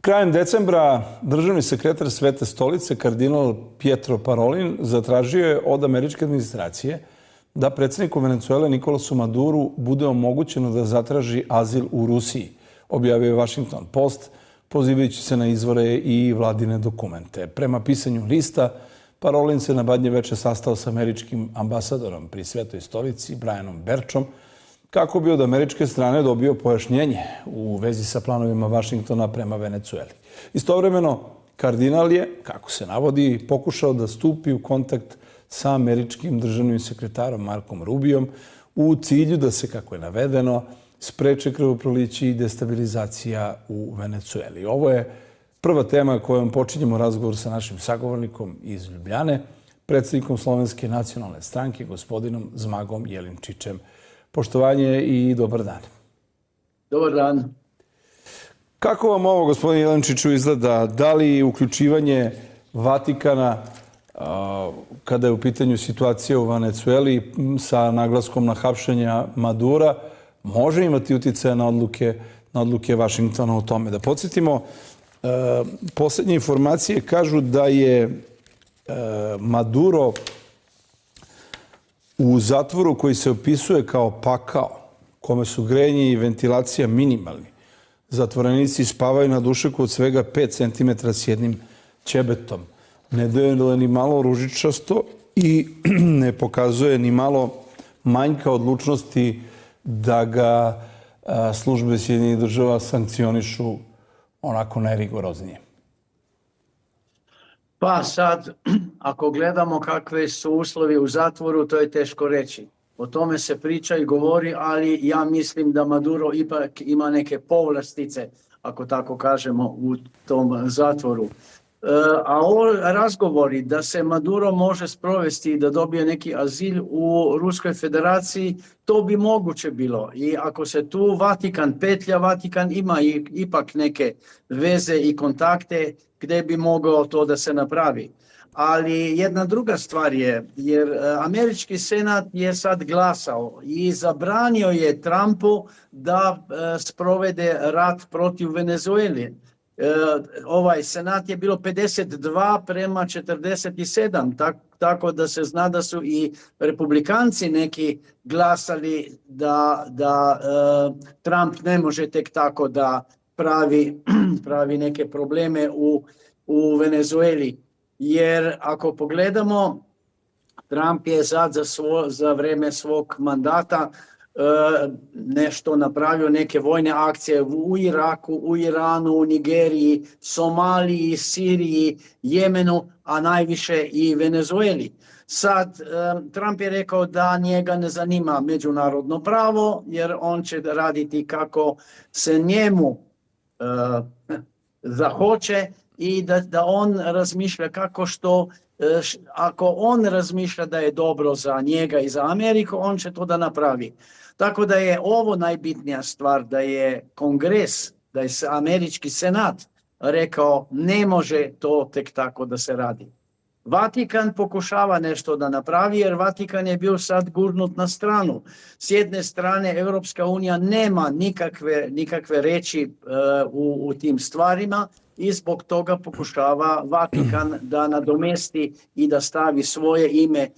Krajem decembra državni sekretar Svete stolice, kardinal Pietro Parolin, zatražio je od američke administracije da predsjedniku Venezuele Nikolasu Maduru bude omogućeno da zatraži azil u Rusiji, objavio je Washington Post, pozivajući se na izvore i vladine dokumente. Prema pisanju lista, Parolin se na Badnje veče sastao sa američkim ambasadorom pri Svetoj stolici, Brianom Berčom, kako bi od američke strane dobio pojašnjenje u vezi sa planovima Vašingtona prema Venezueli. Istovremeno, kardinal je, kako se navodi, pokušao da stupi u kontakt sa američkim državnim sekretarom Markom Rubijom u cilju da se, kako je navedeno, spreče krvoproliće i destabilizacija u Venezueli. Ovo je prva tema kojom počinjemo razgovor sa našim sagovornikom iz Ljubljane, predsjednikom Slovenske nacionalne stranke, gospodinom Zmagom Jelinčićem. Poštovanje i dobar dan. Dobar dan. Kako vam ovo, gospodin Jelinčiću, izgleda? Da li uključivanje Vatikana, kada je u pitanju situacija u Venezueli sa naglaskom na hapšenja Madura, može imati uticaja na odluke Vašingtona o tome? Da podsjetimo, posljednje informacije kažu da je Maduro u zatvoru koji se opisuje kao pakao, kome su grejanje i ventilacija minimalni. Zatvorenici spavaju na dušeku od svega 5 cm s jednim ćebetom. Ne deluje ni malo ružičasto i ne pokazuje ni malo manjka odlučnosti da ga službe Sjedinjenih država sankcionišu onako najrigoroznije. Pa sad, ako gledamo kakve su uslovi u zatvoru, to je teško reći. O tome se priča i govori, ali ja mislim da Maduro ipak ima neke povlastice, ako tako kažemo, u tom zatvoru. A ovo razgovori da se Maduro može sprovesti i da dobije neki azil u Ruskoj federaciji, to bi moguće bilo. I ako se tu Vatikan petlja, Vatikan ima ipak neke veze i kontakte gdje bi mogao to da se napravi. Ali jedna druga stvar je, jer američki senat je sad glasao i zabranio je Trumpu da sprovede rat protiv Venezuele. Ovaj senat je bilo 52 prema 47, tako da se zna da su i republikanci neki glasali da Trump ne može tek tako da pravi neke probleme u Venezueli. Jer ako pogledamo, Trump je sad za vrijeme svog mandata nešto napravio, neke vojne akcije u Iraku, u Iranu, u Nigeriji, Somaliji, Siriji, Jemenu, a najviše i Venezueli. Sad, Trump je rekao da njega ne zanima međunarodno pravo, jer on će raditi kako se njemu zahoće i da on razmišlja kako što, ako on razmišlja da je dobro za njega i za Ameriku, on će to da napravi. Tako da je ovo najbitnija stvar, da je Kongres, da je američki senat rekao ne može to tek tako da se radi. Vatikan pokušava nešto da napravi, jer Vatikan je bio sad gurnut na stranu. S jedne strane, Europska unija nema nikakve reči u tim stvarima i zbog toga pokušava Vatikan da nadomesti i da stavi svoje ime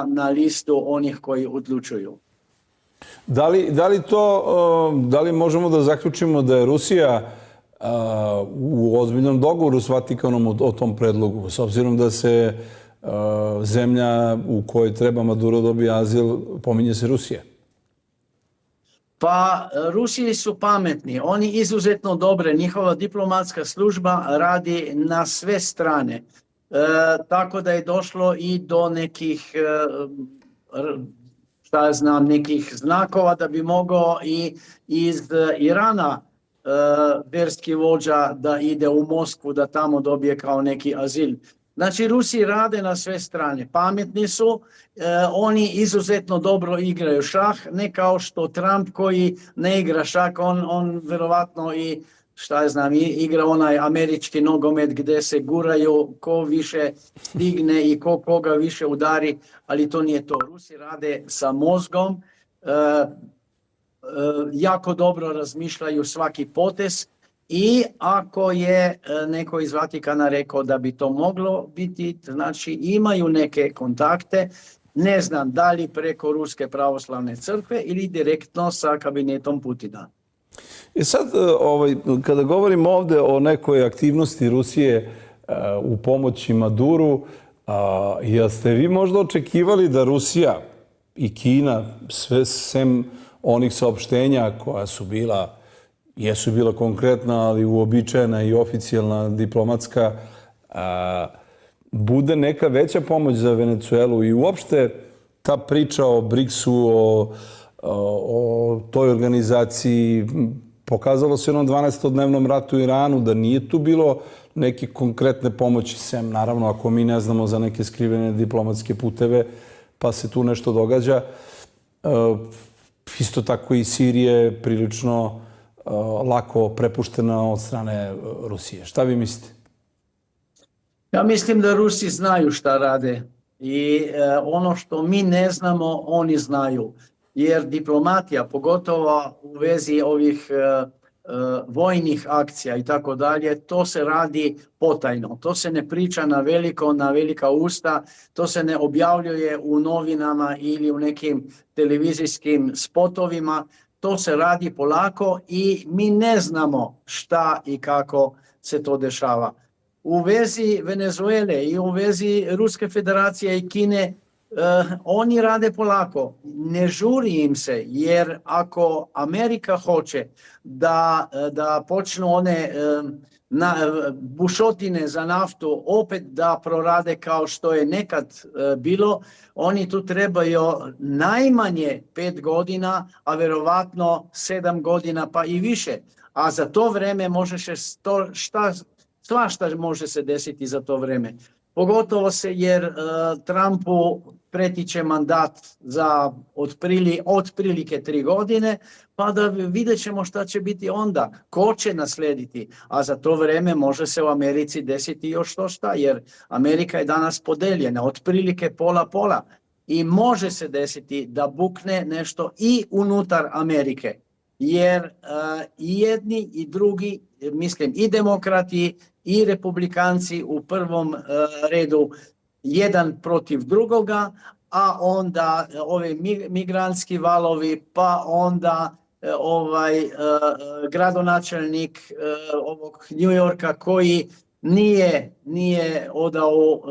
na listu onih koji odlučuju. Da li možemo da zaključimo da je Rusija u ozbiljnom dogovoru s Vatikanom o tom predlogu, s obzirom da se zemlja u kojoj treba Maduro dobije azil, pominje se Rusija? Pa Rusiji su pametni, oni izuzetno dobre, njihova diplomatska služba radi na sve strane. Tako da je došlo i do nekih nekih znakova da bi mogao i iz Irana verski vođa da ide u Moskvu, da tamo dobije kao neki azil. Znači, Rusi rade na sve strane, pametni su, oni izuzetno dobro igraju šah, ne kao što Trump koji ne igra šah, on verovatno i igra onaj američki nogomet gdje se guraju ko više stigne i koga više udari, ali to nije to. Rusi rade sa mozgom, jako dobro razmišljaju svaki potez I ako je neko iz Vatikana rekao da bi to moglo biti, znači imaju neke kontakte, ne znam da li preko Ruske pravoslavne crkve ili direktno sa kabinetom Putina. I sad, kada govorimo ovde o nekoj aktivnosti Rusije u pomoći Maduru, jel ste vi možda očekivali da Rusija i Kina, sve sem onih saopštenja koja su bila, jesu bila konkretna, ali uobičajena i oficijalna diplomatska, bude neka veća pomoć za Venecuelu i uopšte ta priča o BRICS-u, o toj organizaciji, pokazalo se u onom 12-dnevnom ratu u Iranu da nije tu bilo neke konkretne pomoći, sem naravno ako mi ne znamo za neke skrivene diplomatske puteve, pa se tu nešto događa. Isto tako i Sirija je prilično lako prepuštena od strane Rusije. Šta vi mislite? Ja mislim da Rusi znaju šta rade i ono što mi ne znamo, oni znaju. Jer diplomatija, pogotovo u vezi ovih vojnih akcija i tako dalje, to se radi potajno. To se ne priča na velika usta, to se ne objavljuje u novinama ili u nekim televizijskim spotovima. To se radi polako i mi ne znamo šta i kako se to dešava. U vezi Venezuele i u vezi Ruske federacije i Kine, oni rade polako, ne žuri im se, jer ako Amerika hoće da počnu one bušotine za naftu opet da prorade kao što je nekad bilo, oni tu trebaju najmanje 5 godina, a verovatno 7 godina pa i više. A za to vreme može se svašta može se desiti za to vreme. Pogotovo se jer Trumpu pretiče mandat za otprilike 3 godine, pa da vidjet ćemo šta će biti onda, ko će naslediti, a za to vreme može se u Americi desiti još to šta, jer Amerika je danas podeljena, otprilike pola i može se desiti da bukne nešto i unutar Amerike, jer i jedni i drugi, mislim i demokrati i republikanci u prvom redu jedan protiv drugoga, a onda ovi migrantski valovi, pa onda gradonačelnik ovog New Yorka koji nije odao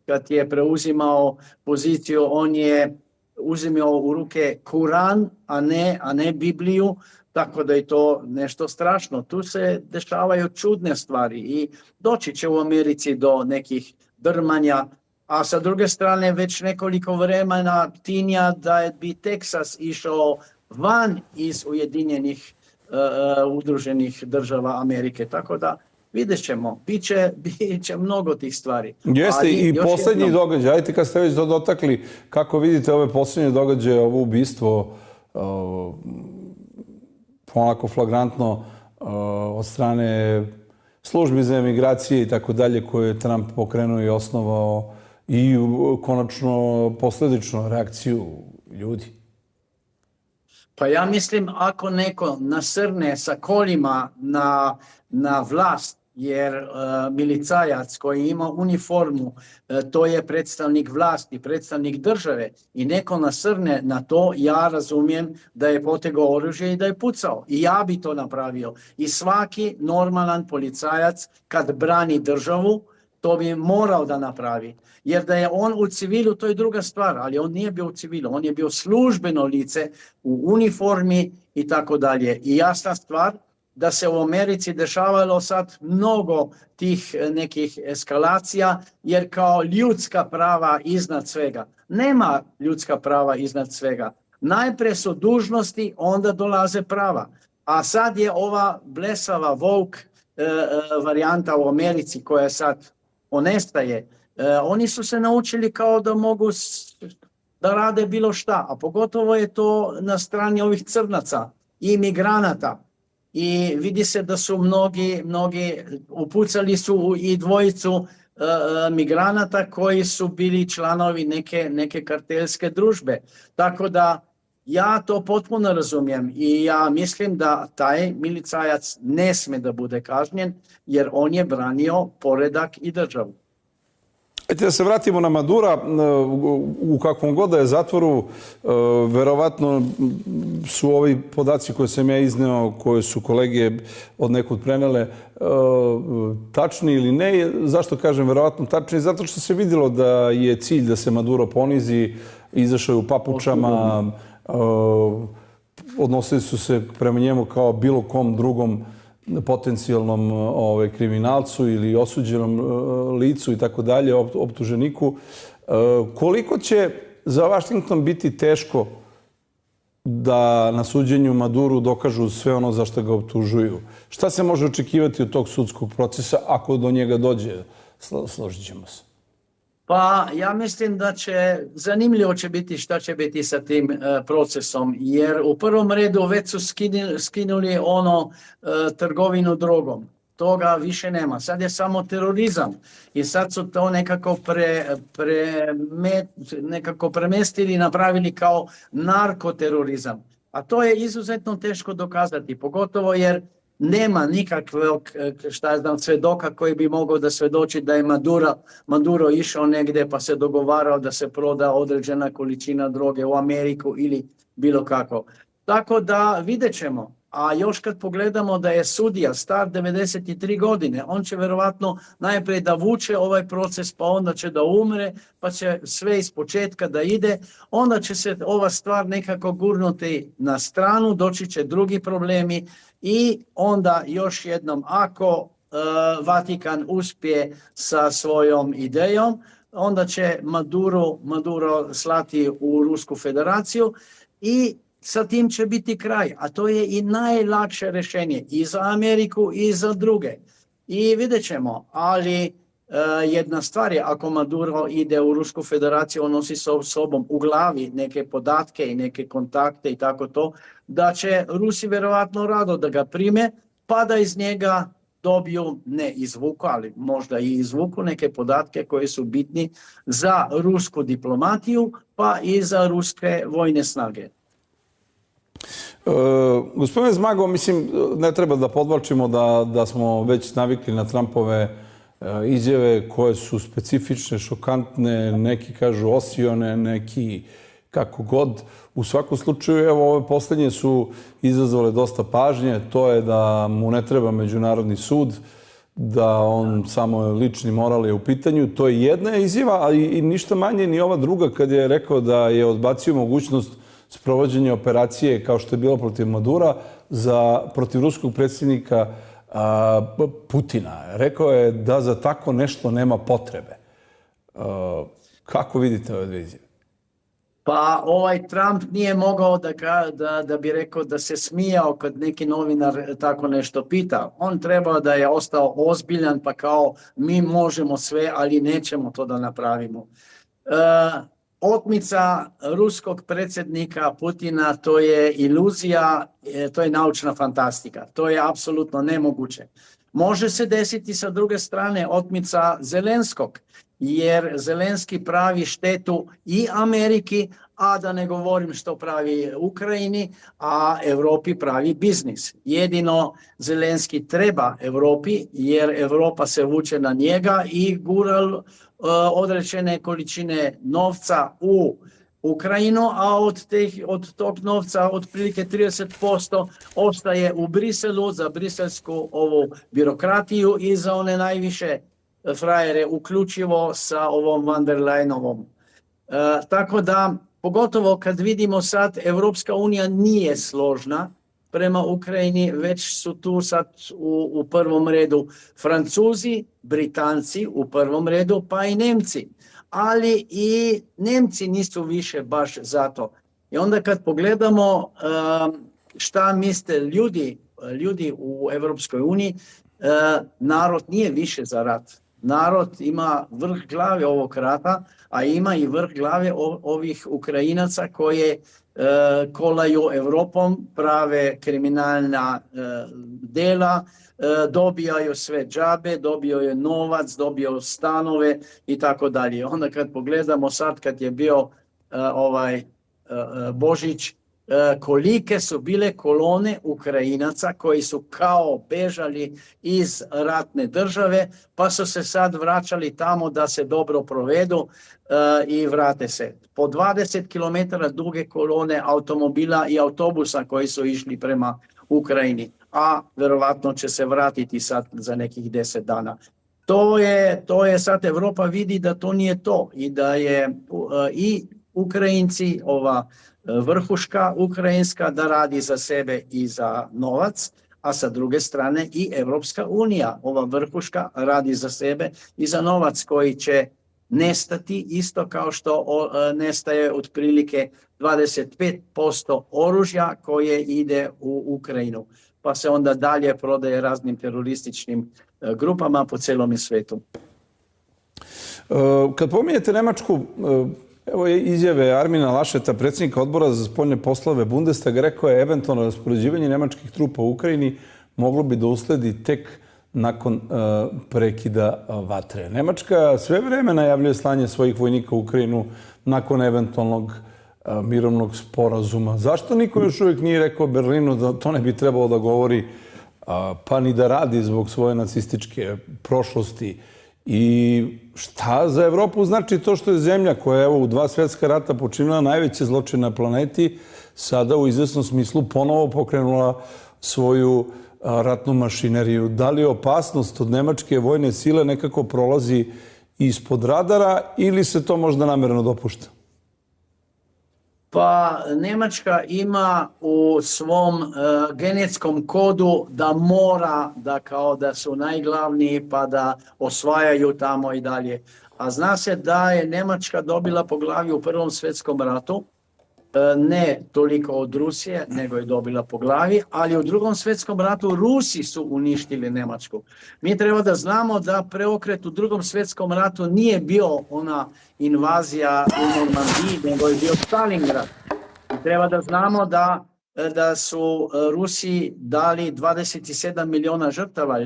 kad je preuzimao poziciju, on je uzimao u ruke Kuran, a ne Bibliju, tako da je to nešto strašno. Tu se dešavaju čudne stvari i doći će u Americi do nekih drmanja, a sa druge strane već nekoliko vremena tinja da bi Teksas išao van iz Ujedinjenih udruženih država Amerike, tako da vidjet ćemo, bit će mnogo tih stvari. Jeste i posljednji događaj, ajte kad ste već to dotakli, kako vidite ove posljednje događaje, ovo ubistvo onako flagrantno od strane službi za emigracije i tako dalje koje je Trump pokrenuo i osnovao i konačno posledično reakciju ljudi? Pa ja mislim ako neko nasrne sa kolima na vlast, jer milicajac koji ima uniformu, to je predstavnik vlasti, predstavnik države i neko nasrne na to, ja razumijem da je potegao oružje i da je pucao. I ja bi to napravio. I svaki normalan policajac kad brani državu, to bi morao da napravi. Jer da je on u civilu, to je druga stvar, ali on nije bio u civilu, on je bio službeno lice u uniformi i tako dalje. I jasna stvar da se u Americi dešavalo sad mnogo tih nekih eskalacija, jer kao ljudska prava iznad svega. Nema ljudska prava iznad svega. Najprije su dužnosti, onda dolaze prava. A sad je ova blesava woke varijanta u Americi koja sad onestaje. Oni su se naučili kao da mogu da rade bilo šta, a pogotovo je to na strani ovih crnaca i imigranata. I vidi se da su mnogi upucali su i dvojicu migranata koji su bili članovi neke kartelske družbe. Tako da Ja to potpuno razumijem i ja mislim da taj milicajac ne sme da bude kažnjen jer on je branio poredak i državu. Ajde da se vratimo na Madura, u kakvom god da je zatvoru, verovatno su ovi podaci koje sam ja izneo, koje su kolege od nekud prenele, tačni ili ne. Zašto kažem verovatno tačni? Zato što se vidjelo da je cilj da se Maduro ponizi, izašao je u papučama, odnosili su se prema njemu kao bilo kom drugom potencijalnom kriminalcu ili osuđenom licu i tako dalje, optuženiku. Koliko će za Washington biti teško da na suđenju Maduru dokažu sve ono za što ga optužuju? Šta se može očekivati od tog sudskog procesa ako do njega dođe? Složit ćemo se. Pa ja mislim da zanimljivo će biti šta će biti sa tim procesom, jer u prvom redu već su skinuli trgovinu drogom. Toga više nema. Sad je samo terorizam i sad su to nekako premestili i napravili kao narkoterorizam. A to je izuzetno teško dokazati, pogotovo jer nema nikakvog, svedoka koji bi mogao da svedoči da je Maduro išao negdje pa se dogovarao da se proda određena količina droge u Ameriku ili bilo kako. Tako da vidjet ćemo. A još kad pogledamo da je sudija star 93 godine, on će verovatno najprije da vuče ovaj proces, pa onda će da umre, pa će sve iz početka da ide, onda će se ova stvar nekako gurnuti na stranu, doći će drugi problemi i onda još jednom, ako Vatikan uspije sa svojom idejom, onda će Maduro slati u Rusku federaciju i sa tim će biti kraj, a to je i najlakše rješenje i za Ameriku i za druge. I vidjet ćemo, ali jedna stvar je, ako Maduro ide u Rusku federaciju, on nosi sa sobom u glavi neke podatke i neke kontakte i tako to, da će Rusi verovatno rado da ga prime, pa da iz njega dobiju, ne izvuku, ali možda i izvuku neke podatke koje su bitni za rusku diplomatiju, pa i za ruske vojne snage. Gospodine Zmago, mislim, ne treba da podvlačimo da smo već navikli na Trumpove izjave koje su specifične, šokantne, neki kažu osione, neki kako god. U svakom slučaju, evo, ove posljednje su izazvale dosta pažnje. To je da mu ne treba međunarodni sud, da on samo lični moral je u pitanju. To je jedna izjava, ali i ništa manje ni ova druga kad je rekao da je odbacio mogućnost sprovođenja operacije kao što je bila protiv Madura protiv ruskog predsjednika Putina. Rekao je da za tako nešto nema potrebe. Kako vidite ove dve izjave? Pa Trump nije mogao da bi rekao da se smijao kad neki novinar tako nešto pita. On trebao da je ostao ozbiljan pa kao mi možemo sve, ali nećemo to da napravimo. Otmica ruskog predsjednika Putina, to je iluzija, to je naučna fantastika. To je apsolutno nemoguće. Može se desiti sa druge strane otmica Zelenskog, jer Zelenski pravi štetu i Ameriki, a da ne govorim što pravi Ukrajini, a Europi pravi biznis. Jedino Zelenski treba Europi, jer Europa se vuče na njega i gura određene količine novca u Ukrajinu, a od tog novca otprilike 30% ostaje u Briselu za briselsku ovu birokratiju i za one najviše frajere, uključivo sa ovom van der Leyenovom. Tako da, pogotovo kad vidimo sad, Evropska unija nije složna prema Ukrajini, već su tu sad u prvom redu Francuzi, Britanci u prvom redu, pa i Nemci. Ali i Nemci nisu više baš za to. I onda kad pogledamo šta misle ljudi u Evropskoj uniji, narod nije više za rat. Narod ima vrh glave ovog rata, a ima i vrh glave ovih Ukrajinaca koje kolaju Evropom, prave kriminalna dela, dobijaju sve džabe, dobijaju novac, dobijaju stanove i tako dalje. Onda kad pogledamo sad kad je bio Božić, kolike su bile kolone Ukrajinaca koji su kao bežali iz ratne države, pa su se sad vraćali tamo da se dobro provedu i vrate se. Po 20 km duge kolone automobila i autobusa koji su išli prema Ukrajini, a verovatno će se vratiti sad za nekih 10 dana. To je sad Evropa vidi da to nije to i da je i Ukrajinci, ova vrhuška ukrajinska, da radi za sebe i za novac, a sa druge strane i Evropska unija, ova vrhuška, radi za sebe i za novac koji će nestati isto kao što nestaje otprilike 25% oružja koje ide u Ukrajinu, pa se onda dalje prodaje raznim terorističnim grupama po celom svetu. Kad pominjete Nemačku, evo je izjave Armina Lašeta, predsjednika odbora za spoljne poslove Bundestaga, rekao je eventualno raspoređivanje nemačkih trupa u Ukrajini moglo bi da usledi tek nakon prekida vatre. Nemačka sve vreme najavljuje slanje svojih vojnika u Ukrajinu nakon eventualnog mirovnog sporazuma. Zašto niko još uvijek nije rekao Berlinu da to ne bi trebalo da govori, pa ni da radi zbog svoje nacističke prošlosti? I šta za Evropu znači to što je zemlja koja je u 2 svjetska rata počinila najveće zločine na planeti, sada u izvesnom smislu ponovo pokrenula svoju ratnu mašineriju? Da li opasnost od nemačke vojne sile nekako prolazi ispod radara ili se to možda namjerno dopušta? Pa Nemačka ima u svom genetskom kodu da mora, da su najglavniji pa da osvajaju tamo i dalje. A zna se da je Nemačka dobila po glavi u Prvom svjetskom ratu, ne toliko od Rusije, nego je dobila po glavi, ali u Drugom svjetskom ratu Rusi su uništili Nemačku. Mi treba da znamo da preokret u Drugom svjetskom ratu nije bio ona invazija u Normandiji, nego je bio Stalingrad. I treba da znamo da su Rusi dali 27 miliona žrtava,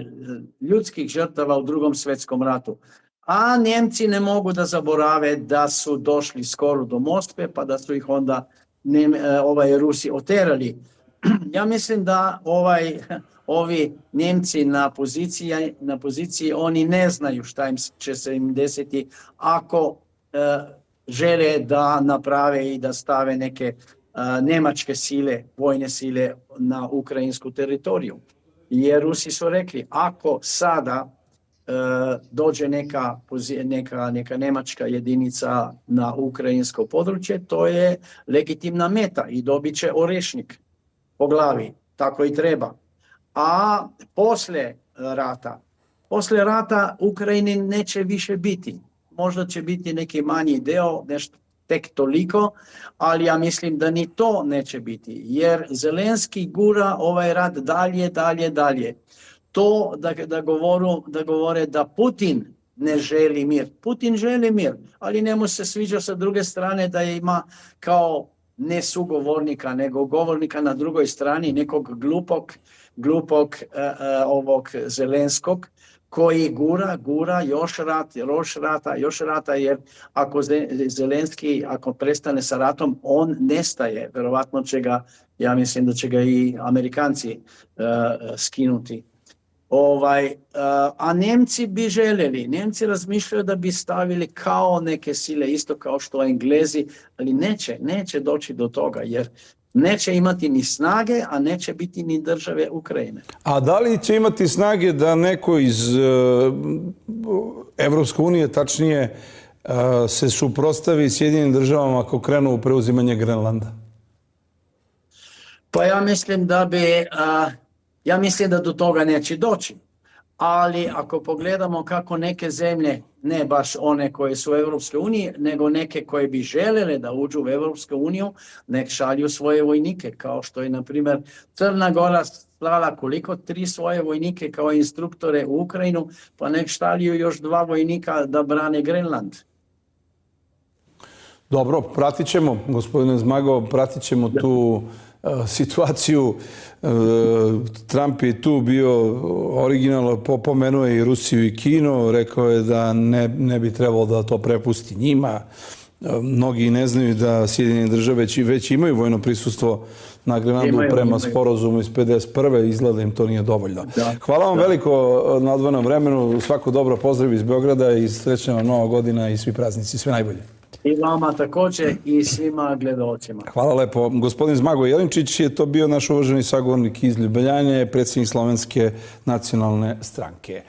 ljudskih žrtava u Drugom svjetskom ratu. A Njemci ne mogu da zaborave da su došli skoro do Moskve, pa da su ih onda Rusi oterali. Ja mislim da ovi Njemci na poziciji oni ne znaju šta će se im desiti ako žele da naprave i da stave neke nemačke sile, vojne sile na ukrajinsku teritoriju. Jer Rusi su rekli, ako sada dođe neka nemačka jedinica na ukrajinsko područje, to je legitimna meta i dobit će orešnik po glavi, tako i treba. A posle rata Ukrajini neće više biti. Možda će biti neki manji deo, nešto tek toliko, ali ja mislim da ni to neće biti, jer Zelenski gura ovaj rat dalje. To da govore da Putin ne želi mir. Putin želi mir, ali njemu se sviđa sa druge strane da ima kao ne sugovornika, nego govornika na drugoj strani, nekog glupog ovog Zelenskog, koji gura još rata, jer ako Zelenski, ako prestane sa ratom, on nestaje. Verovatno će ga, ja mislim da će ga i Amerikanci skinuti. A Njemci bi željeli, Njemci razmišljaju da bi stavili kao neke sile, isto kao što Englezi, ali neće doći do toga, jer neće imati ni snage, a neće biti ni države Ukrajine. A da li će imati snage da neko iz Evropske unije, tačnije, se suprotstavi Sjedinjenim državama ako krenu u preuzimanje Grenlanda? Pa ja mislim da do toga neće doći, ali ako pogledamo kako neke zemlje, ne baš one koje su u Europskoj uniji, nego neke koje bi željele da uđu u Europsku uniju, nek šalju svoje vojnike, kao što je, na primjer, Crna Gora slala 3 svoje vojnike kao instruktore u Ukrajinu, pa nek šalju još 2 vojnika da brane Grenland. Dobro, pratit ćemo, gospodine Zmago, pratit ćemo tu situaciju. Trump je tu bio originalno, pomenuo je i Rusiju i Kinu, rekao je da ne bi trebalo da to prepusti njima. Mnogi ne znaju da Sjedinjene države već imaju vojno prisustvo na Grenlandu prema sporazumu iz 51. Izgleda im to nije dovoljno. Hvala vam veliko na odvojenom vremenu. Svako dobro, pozdrav iz Beograda i srećna vam Nova godina i svi praznici. Sve najbolje. I vama također i svima gledalcima. Hvala lepo. Gospodin Zmago Jelinčić je to bio naš uvaženi sagovornik iz Ljubljane, predsjednik Slovenske nacionalne stranke.